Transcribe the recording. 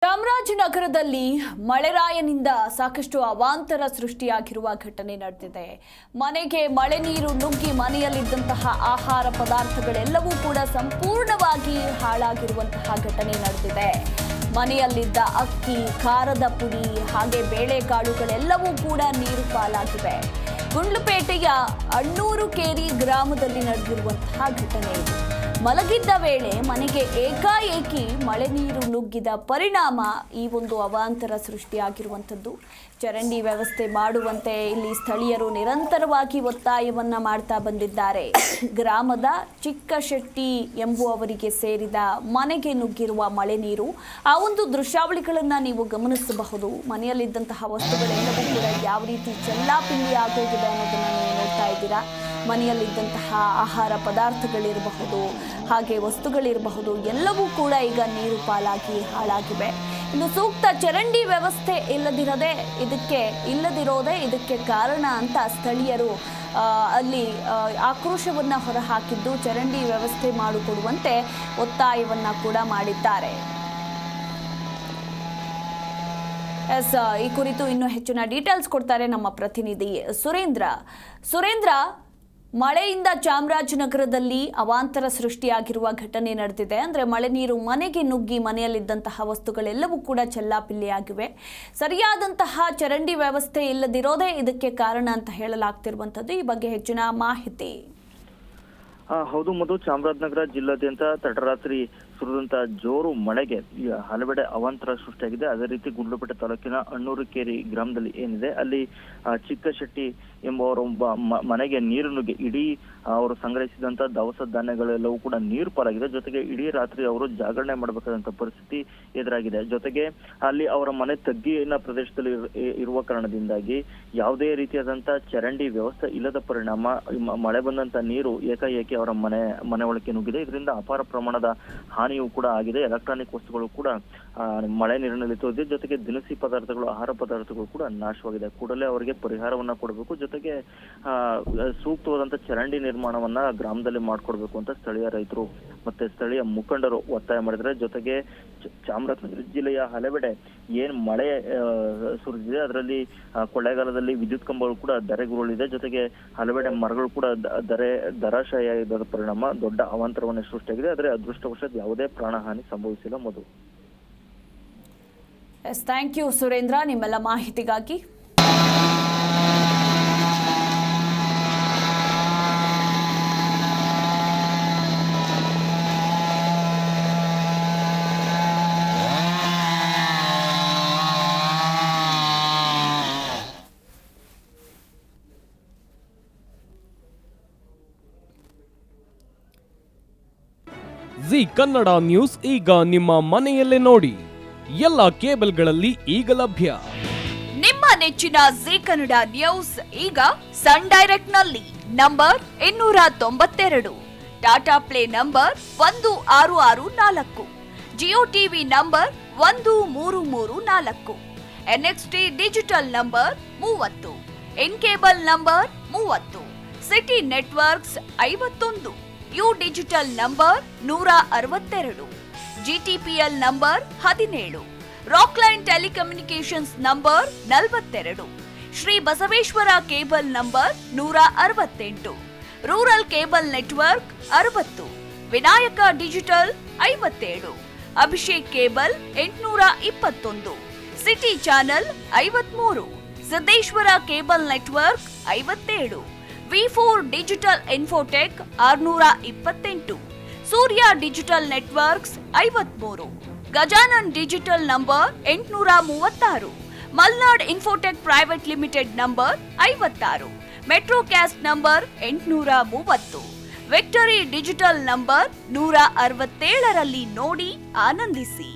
ಚಾಮರಾಜನಗರದಲ್ಲಿ ಮಳೆರಾಯನಿಂದ ಸಾಕಷ್ಟು ಅವಾಂತರ ಸೃಷ್ಟಿಯಾಗಿರುವ ಘಟನೆ ನಡೆದಿದೆ. ಮನೆಗೆ ಮಳೆ ನೀರು ನುಗ್ಗಿ ಮನೆಯಲ್ಲಿದ್ದಂತಹ ಆಹಾರ ಪದಾರ್ಥಗಳೆಲ್ಲವೂ ಕೂಡ ಸಂಪೂರ್ಣವಾಗಿ ಹಾಳಾಗಿರುವಂತಹ ಘಟನೆ ನಡೆದಿದೆ. ಮನೆಯಲ್ಲಿದ್ದ ಅಕ್ಕಿ, ಖಾರದ ಪುಡಿ ಹಾಗೆ ಬೇಳೆಕಾಳುಗಳೆಲ್ಲವೂ ಕೂಡ ನೀರು ಪಾಲಾಗಿವೆ. ಗುಂಡ್ಲುಪೇಟೆಯ ಅಣ್ಣೂರು ಕೇರಿ ಗ್ರಾಮದಲ್ಲಿ ನಡೆದಿರುವಂತಹ ಘಟನೆ ಇದು. ಮಲಗಿದ್ದ ವೇಳೆ ಮನೆಗೆ ಏಕಾಏಕಿ ಮಳೆ ನೀರು ನುಗ್ಗಿದ ಪರಿಣಾಮ ಈ ಒಂದು ಅವಾಂತರ ಸೃಷ್ಟಿಯಾಗಿರುವಂಥದ್ದು. ಚರಂಡಿ ವ್ಯವಸ್ಥೆ ಮಾಡುವಂತೆ ಇಲ್ಲಿ ಸ್ಥಳೀಯರು ನಿರಂತರವಾಗಿ ಒತ್ತಾಯವನ್ನ ಮಾಡ್ತಾ ಬಂದಿದ್ದಾರೆ. ಗ್ರಾಮದ ಚಿಕ್ಕಶೆಟ್ಟಿ ಎಂಬುವವರಿಗೆ ಸೇರಿದ ಮನೆಗೆ ನುಗ್ಗಿರುವ ಮಳೆ ನೀರು, ಆ ಒಂದು ದೃಶ್ಯಾವಳಿಗಳನ್ನ ನೀವು ಗಮನಿಸಬಹುದು. ಮನೆಯಲ್ಲಿದ್ದಂತಹ ವಸ್ತುಗಳೆಲ್ಲವೂ ಕೂಡ ಯಾವ ರೀತಿ ಚೆಲ್ಲಾಪಿಲ್ಲಿ ಆಗೋಗಿದೆ ಅನ್ನೋದನ್ನ ನೀವು ನೋಡ್ತಾ ಇದ್ದೀರಾ. ಮನೆಯಲ್ಲಿದ್ದಂತಹ ಆಹಾರ ಪದಾರ್ಥಗಳಿರಬಹುದು, ಹಾಗೆ ವಸ್ತುಗಳಿರಬಹುದು, ಎಲ್ಲವೂ ಕೂಡ ಈಗ ನೀರು ಪಾಲಾಗಿ ಹಾಳಾಗಿವೆ. ಇನ್ನು ಸೂಕ್ತ ಚರಂಡಿ ವ್ಯವಸ್ಥೆ ಇಲ್ಲದಿರೋದೇ ಇದಕ್ಕೆ ಕಾರಣ ಅಂತ ಸ್ಥಳೀಯರು ಅಲ್ಲಿ ಆಕ್ರೋಶವನ್ನ ಹೊರಹಾಕಿದ್ದು, ಚರಂಡಿ ವ್ಯವಸ್ಥೆ ಮಾಡಿಕೊಡುವಂತೆ ಒತ್ತಾಯವನ್ನ ಕೂಡ ಮಾಡಿದ್ದಾರೆ. ಈ ಕುರಿತು ಇನ್ನೂ ಹೆಚ್ಚಿನ ಡೀಟೇಲ್ಸ್ ಕೊಡ್ತಾರೆ ನಮ್ಮ ಪ್ರತಿನಿಧಿ ಸುರೇಂದ್ರ. ಮಳೆಯಿಂದ ಚಾಮರಾಜನಗರದಲ್ಲಿ ಅವಾಂತರ ಸೃಷ್ಟಿಯಾಗಿರುವ ಘಟನೆ ನಡೆದಿದೆ. ಅಂದರೆ ಮಳೆ ನೀರು ಮನೆಗೆ ನುಗ್ಗಿ ಮನೆಯಲ್ಲಿದ್ದಂತಹ ವಸ್ತುಗಳೆಲ್ಲವೂ ಕೂಡ ಚೆಲ್ಲಾಪಿಲ್ಲಿಯಾಗಿವೆ. ಸರಿಯಾದಂತಹ ಚರಂಡಿ ವ್ಯವಸ್ಥೆ ಇಲ್ಲದಿರೋದೇ ಇದಕ್ಕೆ ಕಾರಣ ಅಂತ ಹೇಳಲಾಗ್ತಿರುವಂಥದ್ದು. ಈ ಬಗ್ಗೆ ಹೆಚ್ಚಿನ ಮಾಹಿತಿ. ಹೌದು ಮಧು, ಚಾಮರಾಜನಗರ ಜಿಲ್ಲಾದ್ಯಂತ ತಡರಾತ್ರಿ ಸುರಿದಂತ ಜೋರು ಮಳೆಗೆ ಹಲವೆಡೆ ಅವಾಂತರ ಸೃಷ್ಟಿಯಾಗಿದೆ. ಅದೇ ರೀತಿ ಗುಂಡ್ಲುಪೇಟೆ ತಾಲೂಕಿನ ಅಣ್ಣೂರು ಕೇರಿ ಗ್ರಾಮದಲ್ಲಿ ಏನಿದೆ ಅಲ್ಲಿ ಚಿಕ್ಕಶೆಟ್ಟಿ ಎಂಬುವರೊಬ್ಬ ಮನೆಗೆ ನೀರು ನುಗ್ಗಿ ಇಡೀ ಅವರು ಸಂಗ್ರಹಿಸಿದಂತ ದವಸ ಧಾನ್ಯಗಳೆಲ್ಲವೂ ಕೂಡ ನೀರು ಪಾಲಾಗಿದೆ. ಜೊತೆಗೆ ಇಡೀ ರಾತ್ರಿ ಅವರು ಜಾಗರಣೆ ಮಾಡಬೇಕಾದಂತ ಪರಿಸ್ಥಿತಿ ಎದುರಾಗಿದೆ. ಜೊತೆಗೆ ಅಲ್ಲಿ ಅವರ ಮನೆ ತಗ್ಗಿನ ಪ್ರದೇಶದಲ್ಲಿ ಇರುವ ಕಾರಣದಿಂದಾಗಿ ಯಾವುದೇ ರೀತಿಯಾದಂತ ಚರಂಡಿ ವ್ಯವಸ್ಥೆ ಇಲ್ಲದ ಪರಿಣಾಮ ಮಳೆ ಬಂದಂತ ನೀರು ಏಕಾಏಕಿ ಅವರ ಮನೆ ಒಳಕ್ಕೆ ನುಗ್ಗಿದೆ. ಇದರಿಂದ ಅಪಾರ ಪ್ರಮಾಣದ ಹಾನಿಯೂ ಕೂಡ ಆಗಿದೆ. ಎಲೆಕ್ಟ್ರಾನಿಕ್ ವಸ್ತುಗಳು ಕೂಡ ಮಳೆ ನೀರಿನಲ್ಲಿ ತೊಳೆದಿದೆ. ಜೊತೆಗೆ ದಿನಸಿ ಪದಾರ್ಥಗಳು, ಆಹಾರ ಪದಾರ್ಥಗಳು ಕೂಡ ನಾಶವಾಗಿದೆ. ಕೂಡಲೇ ಅವರಿಗೆ ಪರಿಹಾರವನ್ನ ಕೊಡಬೇಕು. ಜೊತೆಗೆ ಸೂಕ್ತವಾದಂತ ಚರಂಡಿ ನಿರ್ಮಾಣವನ್ನ ಗ್ರಾಮದಲ್ಲಿ ಮಾಡ್ಕೊಡ್ಬೇಕು ಅಂತ ಸ್ಥಳೀಯ ರೈತರು ಮತ್ತೆ ಸ್ಥಳೀಯ ಮುಖಂಡರು ಒತ್ತಾಯ ಮಾಡಿದ್ದಾರೆ. ಜೊತೆಗೆ ಚಾಮರಾಜನಗರ ಜಿಲ್ಲೆಯ ಹಲವೆಡೆ ಏನ್ ಮಳೆ ಸುರಿದಿದೆ ಅದರಲ್ಲಿ ಕೊಳ್ಳೆಗಾಲದಲ್ಲಿ ವಿದ್ಯುತ್ ಕಂಬಗಳು ಕೂಡ ಧರೆಗುರುಳಿದೆ. ಜೊತೆಗೆ ಹಲವೆಡೆ ಮರಗಳು ಕೂಡ ಧರಾಶಾಯಿಯಾದ ಪರಿಣಾಮ ದೊಡ್ಡ ಅವಾಂತರವನ್ನು ಸೃಷ್ಟಿಯಾಗಿದೆ. ಆದರೆ ಅದೃಷ್ಟವಶಾತ್ ಯಾವುದೇ ಪ್ರಾಣಹಾನಿ ಸಂಭವಿಸಿಲ್ಲ. ಮಧು, ಥ್ಯಾಂಕ್ ಯು ಸುರೇಂದ್ರ, ನಿಮ್ಮೆಲ್ಲ ಮಾಹಿತಿಗಾಗಿ. ಜಿ ಕನ್ನಡ ನ್ಯೂಸ್ ಈಗ ನಿಮ್ಮ ಮನೆಯಲ್ಲೇ ನೋಡಿ. ಎಲ್ಲ ಕೇಬಲ್ಗಳಲ್ಲಿ ಈಗ ಲಭ್ಯ. ನಿಮ್ಮ ನೆಚ್ಚಿನ ಜಿ ಕನ್ನಡ ನ್ಯೂಸ್ ಈಗ ಸನ್ ಡೈರೆಕ್ಟ್ ನಲ್ಲಿ number 292, Tata Play number 1664, Jio TV number 1334, NXT digital number 30, in cable number 30, city networks 51, U digital number 162, GTPL number 17, Rockline telecommunications number 42, Shri Basaveshwara cable number 168, rural cable network 60, Vinayaka digital 57, Abhishek cable 821, city channel 53, Siddeshwara cable network 57, ವಿ4 digital infotech 628, Surya digital networks 53, Gajanan digital number 836, Malnad infotech private limited number 56, Metrocast number 830, Victory digital number 167ರಲ್ಲಿ ನೋಡಿ ಆನಂದಿಸಿ.